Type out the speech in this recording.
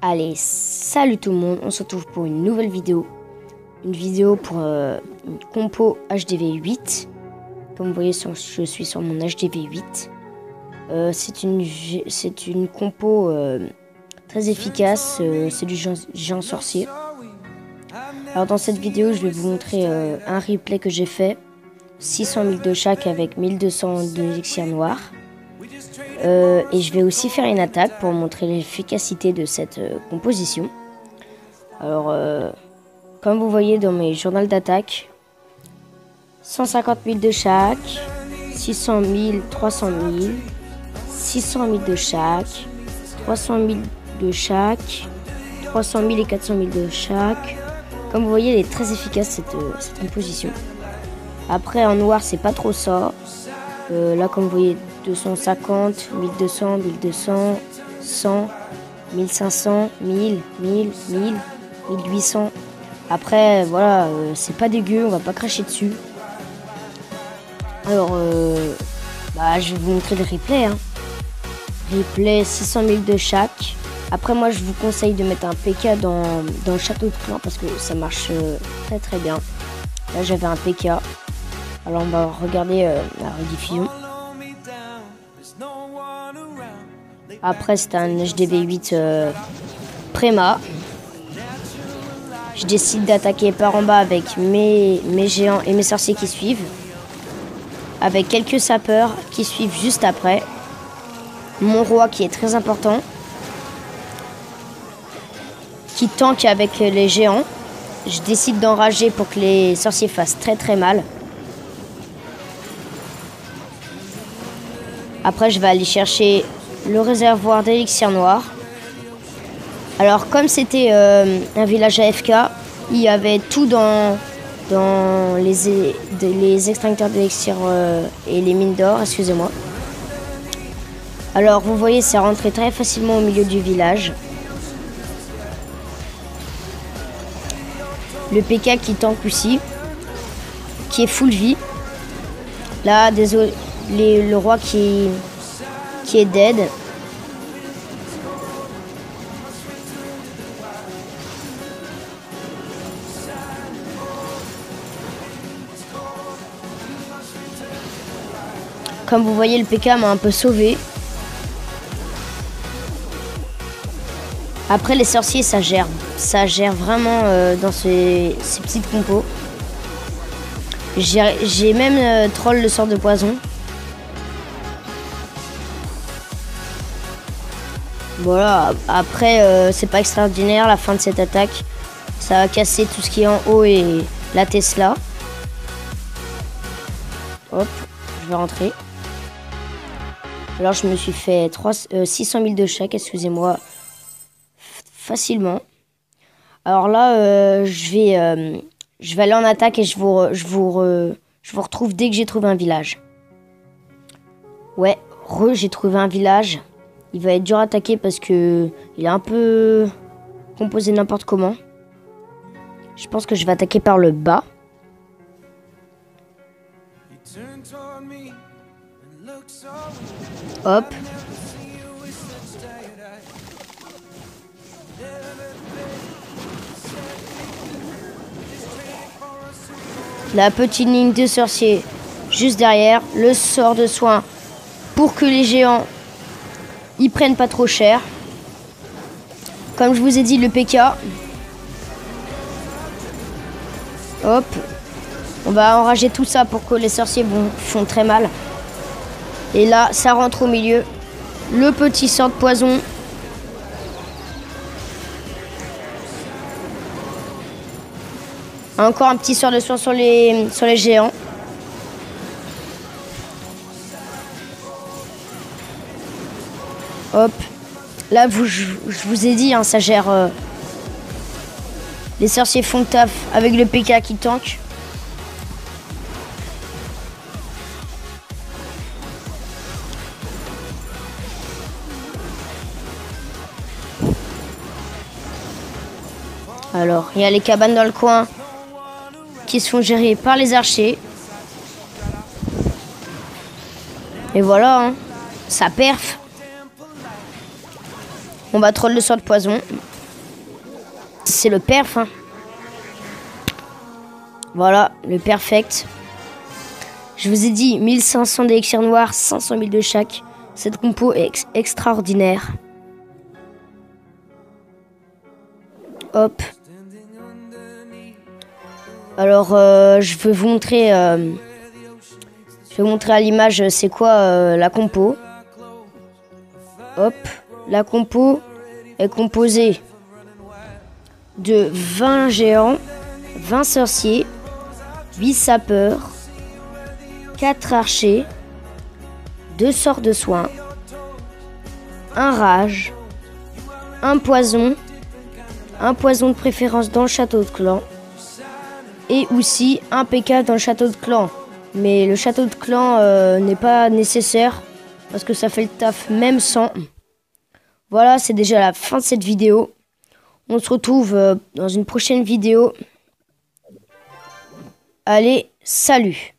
Allez, salut tout le monde, on se retrouve pour une nouvelle vidéo. Une vidéo pour une compo HDV 8. Comme vous voyez, je suis sur mon HDV 8. C'est une compo très efficace, c'est du géant sorcier. Alors dans cette vidéo, je vais vous montrer un replay que j'ai fait. 600 000 de chaque avec 1200 d'élixir noir. Et je vais aussi faire une attaque pour montrer l'efficacité de cette composition. Alors, comme vous voyez dans mes journaux d'attaque, 150 000 de chaque, 600 000, 300 000, 600 000 de chaque, 300 000 de chaque, 300 000 et 400 000 de chaque. Comme vous voyez, elle est très efficace cette composition. Après, en noir, c'est pas trop ça. Là, comme vous voyez, 250, 1200, 1200, 100, 1500, 1000, 1000, 1000, 1800. Après, voilà, c'est pas dégueu, on va pas cracher dessus. Alors, je vais vous montrer le replay. Replay 600 000 de chaque. Après, moi, je vous conseille de mettre un PK dans le château de clan parce que ça marche très très bien. Là, j'avais un PK. Alors, on va regarder la rediffusion. Après, c'est un HDV 8 Préma. Je décide d'attaquer par en bas avec mes géants et mes sorciers qui suivent. Avec quelques sapeurs qui suivent juste après. Mon roi qui est très important. Qui tank avec les géants. Je décide d'enrager pour que les sorciers fassent très très mal. Après, je vais aller chercher le réservoir d'élixir noir. Alors, comme c'était un village AFK, il y avait tout dans les extincteurs d'élixir et les mines d'or, excusez-moi. Alors, vous voyez, c'est rentré très facilement au milieu du village. Le PK qui tank aussi, qui est full vie. Là, désolé, le roi qui est dead. Comme vous voyez, le PK m'a un peu sauvé. Après, les sorciers, ça gère vraiment dans ces petites compos. J'ai même troll le sort de poison. Voilà, après, c'est pas extraordinaire la fin de cette attaque. Ça va casser tout ce qui est en haut et la Tesla. Hop, je vais rentrer. Alors, je me suis fait 600 000 de chaque, excusez-moi, facilement. Alors là, je vais aller en attaque et je vous retrouve dès que j'ai trouvé un village. Ouais, j'ai trouvé un village. Il va être dur à attaquer parce que il est un peu composé n'importe comment. Je pense que je vais attaquer par le bas. Hop. La petite ligne de sorcier juste derrière. Le sort de soin pour que les géants ils prennent pas trop cher. Comme je vous ai dit, le PK. Hop. On va enrager tout ça pour que les sorciers font très mal. Et là, ça rentre au milieu. Le petit sort de poison. Encore un petit sort de soin sur les géants. Hop. Là, je vous ai dit, ça gère. Les sorciers font le taf avec le PK qui tank. Alors, il y a les cabanes dans le coin qui se font gérer par les archers. Et voilà, ça perf. On va troll le sort de poison. C'est le perf. Hein. Voilà, le perfect. Je vous ai dit 1500 d'élixirs noirs, 500 000 de chaque. Cette compo est extraordinaire. Hop. Alors, je vais vous montrer... je vais vous montrer à l'image c'est quoi la compo. Hop. La compo est composée de 20 géants, 20 sorciers, 8 sapeurs, 4 archers, 2 sorts de soins, un rage, un poison de préférence dans le château de clan et aussi un PK dans le château de clan. Mais le château de clan n'est pas nécessaire parce que ça fait le taf même sans. Voilà, c'est déjà la fin de cette vidéo. On se retrouve dans une prochaine vidéo. Allez, salut!